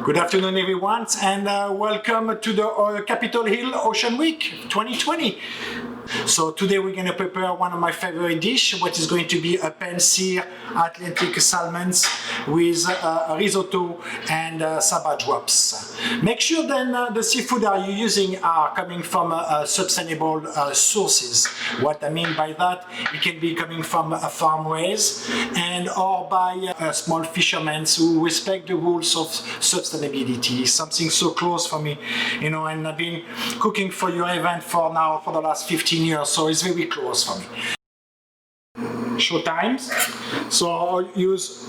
Good afternoon, everyone, and welcome to the Capitol Hill Ocean Week 2020. So today we're going to prepare one of my favorite dishes, what is going to be a pan-seared Atlantic salmons with risotto and Saba drops. Make sure then the seafood that you're using are coming from sustainable sources. What I mean by that, it can be coming from a farm raised and or by small fishermen who respect the rules of sustainability. Something so close for me, you know, and I've been cooking for your event for the last 15 years, so it's very close for me. Show times. So I'll use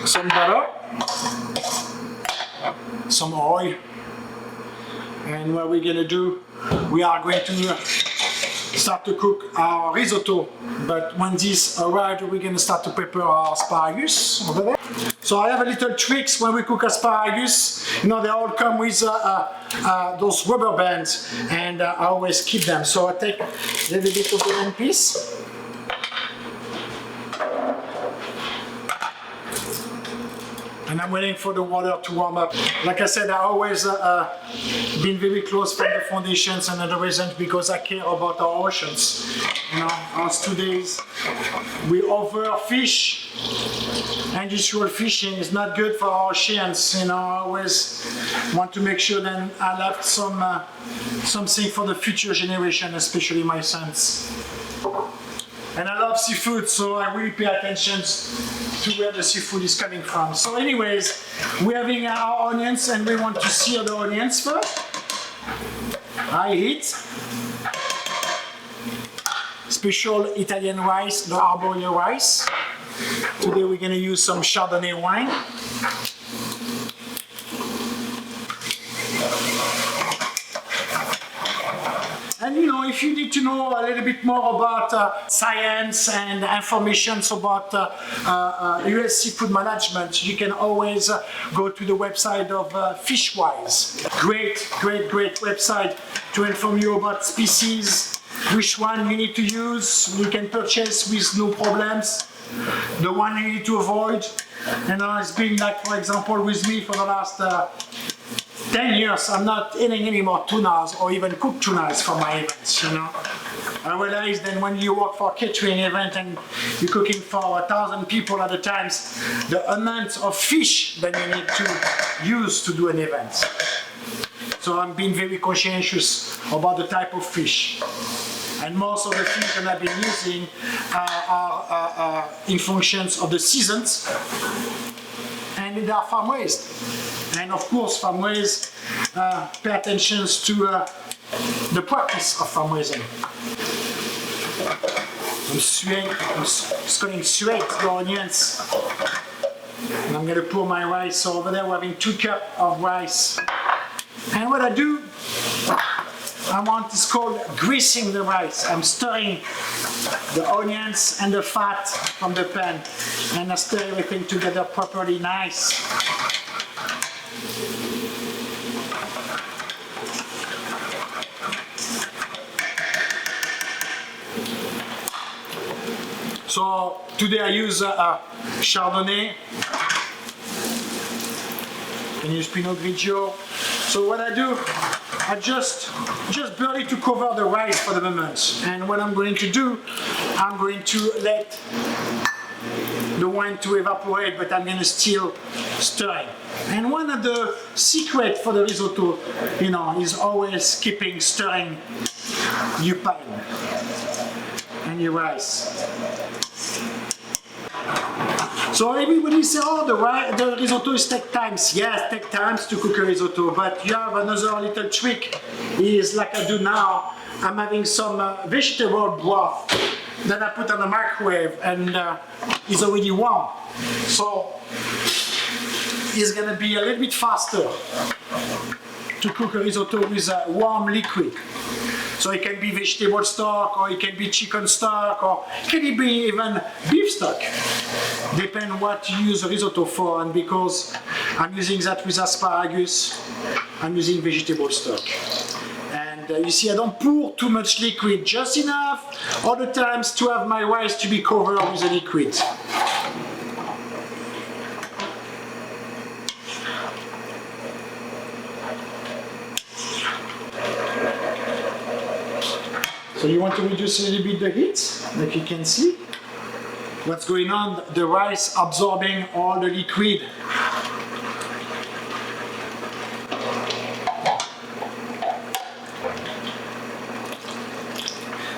some butter, some oil, and what we're gonna do, we are going to start to cook our risotto, but when this arrives, we're gonna start to prepare our asparagus over there. So I have a little tricks when we cook asparagus. You know, they all come with those rubber bands, and I always keep them. So I take a little bit of the one piece. And I'm waiting for the water to warm up. Like I said, I always been very close from the foundations, and another reason because I care about our oceans. You know, us 2 days we overfish. Industrial fishing is not good for our oceans. You know, I always want to make sure that I left something for the future generation, especially my sons. And I love seafood, so I really pay attention to where the seafood is coming from. So anyways, we're having our onions and we want to sear the onions first. High heat. Special Italian rice, the ARBORIO rice. Today we're going to use some Chardonnay wine. And you know, if you need to know a little bit more about science and information about US seafood management, you can always go to the website of Fishwise. Great website to inform you about species, which one you need to use, you can purchase with no problems, the one you need to avoid. And it's been like, for example, with me for the last 10 years, I'm not eating any more tunas or even cooked tunas for my events, you know. I realized that when you work for a catering event and you're cooking for 1,000 people at a time, the amount of fish that you need to use to do an event. So I'm being very conscientious about the type of fish. And most of the fish that I've been using are in functions of the seasons, and they are farm raised. And of course, farm raised pay attention to the practice of farm raising. I'm going to sweat the onions, and I'm going to pour my rice. So over there, we're having 2 cups of rice. And what I do, I want is called greasing the rice. I'm stirring the onions and the fat from the pan, and I stir everything together properly nice. So today I use Chardonnay. You can use Pinot Grigio. So what I do, I just barely to cover the rice for the moment. And what I'm going to do, I'm going to let the wine to evaporate, but I'm going to still stir it. And one of the secrets for the risotto, you know, is always keeping stirring your pan and your rice. So everybody say, oh, the risotto is take times. Yes, take times to cook a risotto, but you have another little trick, is like I do now, I'm having some vegetable broth that I put on the microwave, and it's already warm. So it's gonna be a little bit faster to cook a risotto with a warm liquid. So it can be vegetable stock, or it can be chicken stock, or it can be even beef stock. Depends what you use a risotto for, and because I'm using that with asparagus, I'm using vegetable stock. And you see, I don't pour too much liquid, just enough all the times to have my rice to be covered with the liquid. So you want to reduce a little bit the heat, like you can see. What's going on? The rice absorbing all the liquid.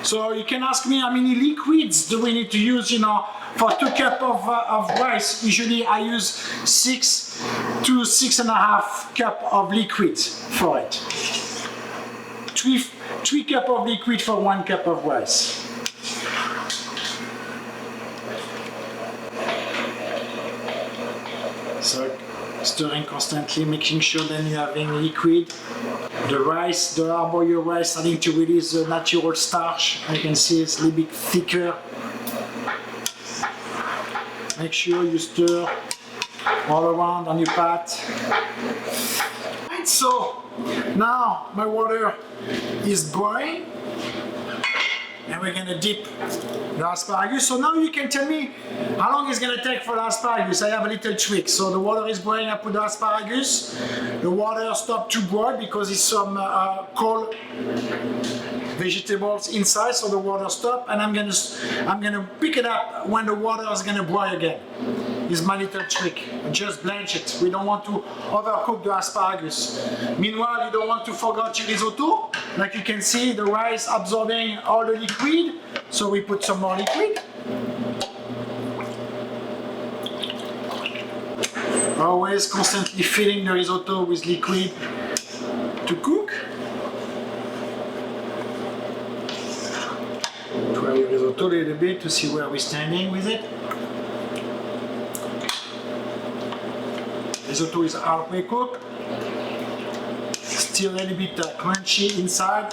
So you can ask me how many liquids do we need to use, for 2 cups of rice. Usually I use 6 to 6.5 cups of liquid for it. 3 cups of liquid for 1 cup of rice. So stirring constantly, making sure that you're having liquid. The rice, the arborio rice, starting to release the natural starch. I can see it's a little bit thicker. Make sure you stir all around on your pot. Right, so now my water is boiling. And we're gonna dip the asparagus. So now you can tell me how long it's gonna take for the asparagus. I have a little trick. So the water is boiling, I put the asparagus. The water stopped to boil because it's some cold vegetables inside, so the water stopped, and I'm gonna pick it up when the water is gonna boil again. Is my little trick. Just blanch it. We don't want to overcook the asparagus. Meanwhile, you don't want to forget your risotto. Like you can see, the rice absorbing all the liquid. So we put some more liquid. Always constantly filling the risotto with liquid to cook. Try your risotto a little bit to see where we're standing with it. Risotto is halfway cooked. Still a little bit crunchy inside.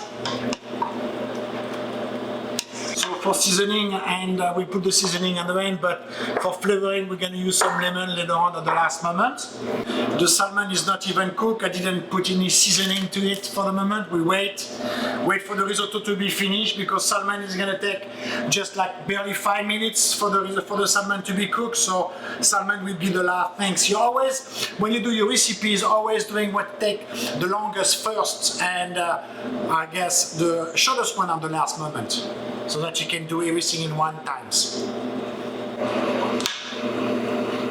So for seasoning, and we put the seasoning on the end, but for flavoring we're going to use some lemon later on at the last moment. The salmon is not even cooked. I didn't put any seasoning to it for the moment. We wait for the risotto to be finished, because salmon is going to take just like barely 5 minutes for the salmon to be cooked. So salmon will be the last things. You always, when you do your recipes, always doing what take the longest first, and I guess the shortest one at the last moment, so that you can do everything in one time.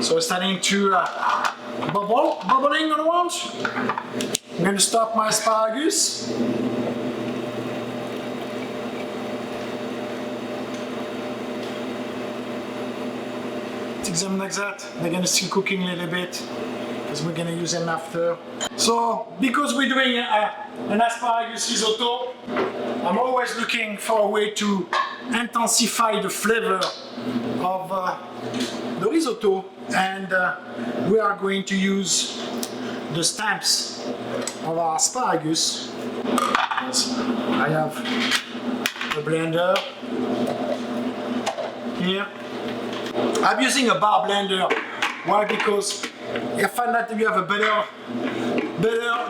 So it's starting to bubbling around. I'm going to stop my asparagus. Take them like that. They're going to still cooking a little bit, because we're going to use them after. So because we're doing an asparagus risotto, I'm always looking for a way to intensify the flavor of the risotto, and we are going to use the stamps of our asparagus. I have a blender here. I'm using a bar blender. Why? Because I find that you have a better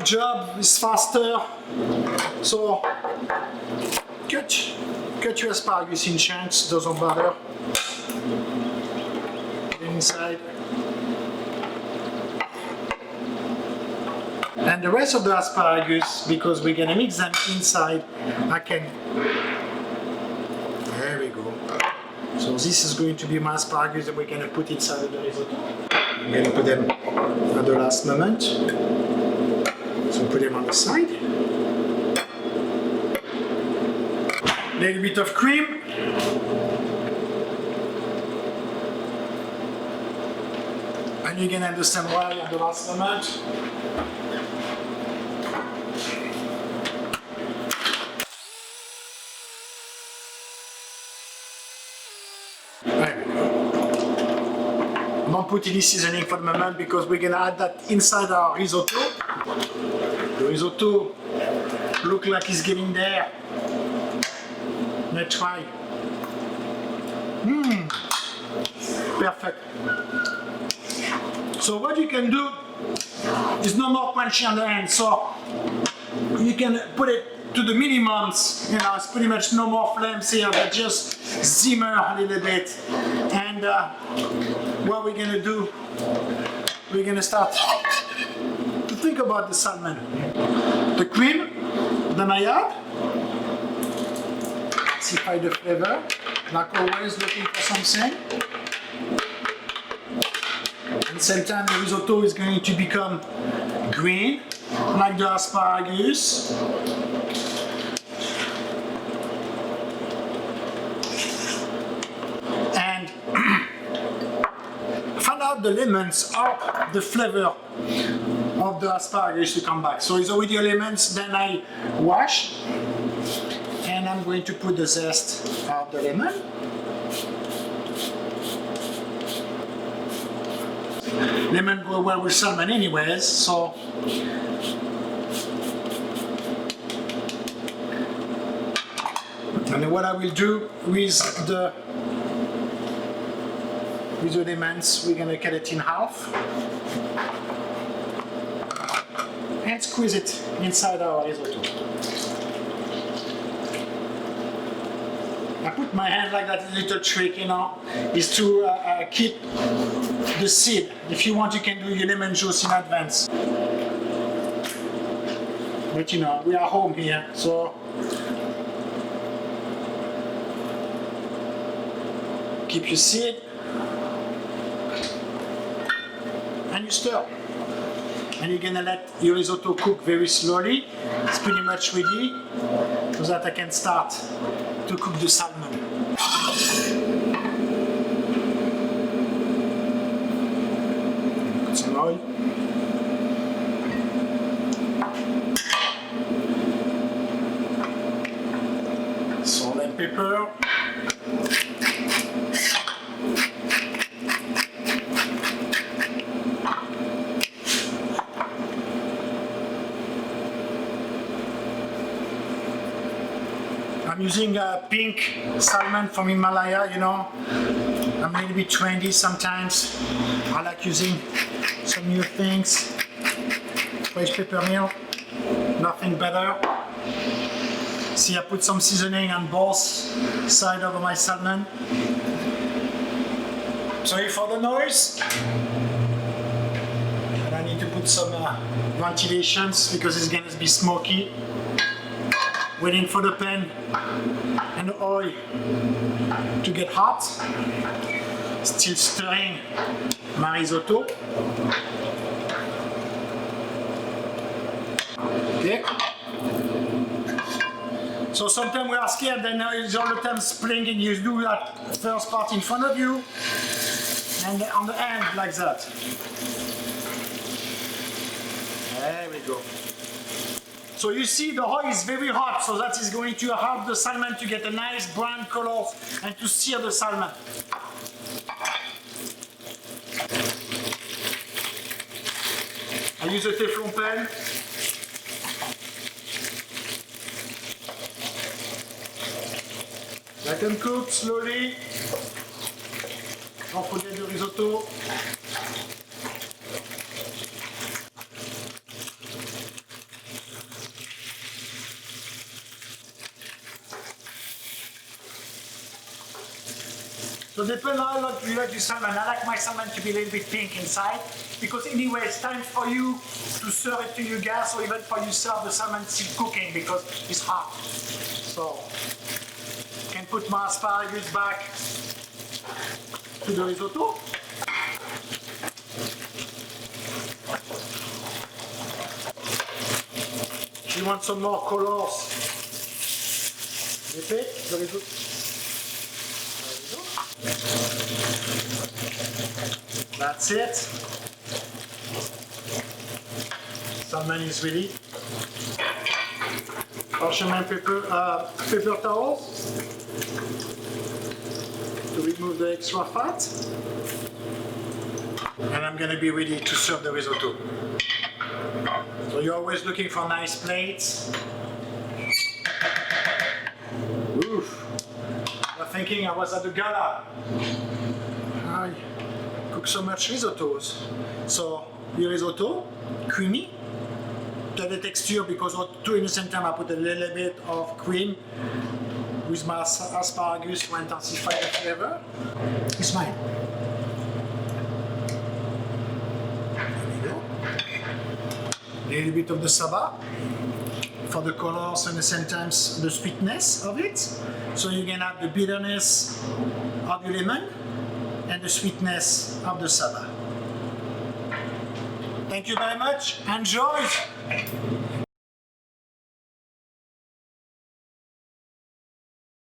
job, it's faster. So cut your asparagus in chunks, doesn't matter. Inside. And the rest of the asparagus, because we're gonna mix them inside, there we go. So this is going to be my asparagus that we're gonna put inside of the risotto. I'm gonna put them at the last moment. So put them on the side. A little bit of cream. And you can understand why at the last moment. There we go. Don't put any seasoning for the moment, because we're gonna add that inside our risotto. The risotto looks like it's getting there. Let's try. Perfect. So what you can do is no more crunchy on the end. So you can put it to the minimums. You know, it's pretty much no more flames here, but just simmer a little bit. And what we're gonna do, we're gonna start to think about the salmon. The cream, the maillard. intensify the flavor. Like always, looking for something. At the same time, the risotto is going to become green, like the asparagus. And find out the lemons are the flavor of the asparagus to come back. So it's already lemons, then I wash. And I'm going to put the zest of the lemon. Lemon go well with salmon anyways, so and what I will do with the lemons, we're gonna cut it in half and squeeze it inside our risotto. I put my hand like that, little trick, you know, is to keep the seed. If you want, you can do your lemon juice in advance. But you know, we are home here, so keep your seed and you stir. And you're gonna let your risotto cook very slowly. It's pretty much ready, so that I can start to cook the salmon. Put some oil. Salt and pepper. I'm using a pink salmon from Himalaya, you know. I'm a little bit trendy sometimes. I like using some new things. Fresh peppermint, nothing better. See, I put some seasoning on both sides of my salmon. Sorry for the noise. And I need to put some ventilations because it's going to be smoky. Waiting for the pan and the oil to get hot. Still stirring my risotto. Okay. So sometimes we are scared that now it's all the time splitting. You do that first part in front of you and on the end like that. There we go. So you see the oil is very hot, so that is going to help the salmon to get a nice brown color and to sear the salmon. I use a Teflon pan. Let them cook slowly. Don't forget the risotto. So depending on how you like your salmon. I like my salmon to be a little bit pink inside because anyway it's time for you to serve it to your guests or even for you to serve the salmon still cooking because it's hot. So I can put my asparagus back to the risotto. If you want some more colors, dip it, the risotto. That's it. Salmon is ready. Parchment paper towels to remove the extra fat. And I'm going to be ready to serve the risotto. So you're always looking for nice plates. Oof. I'm thinking I was at the gala. I cook so much risottos. So your risotto, creamy, to the texture because two in the same time I put a little bit of cream with my asparagus to intensify the flavor. It's fine. There we go. A little bit of the Saba. for the colors and at the same time the sweetness of it. So you can have the bitterness of the lemon and the sweetness of the Saba. Thank you very much. Enjoy!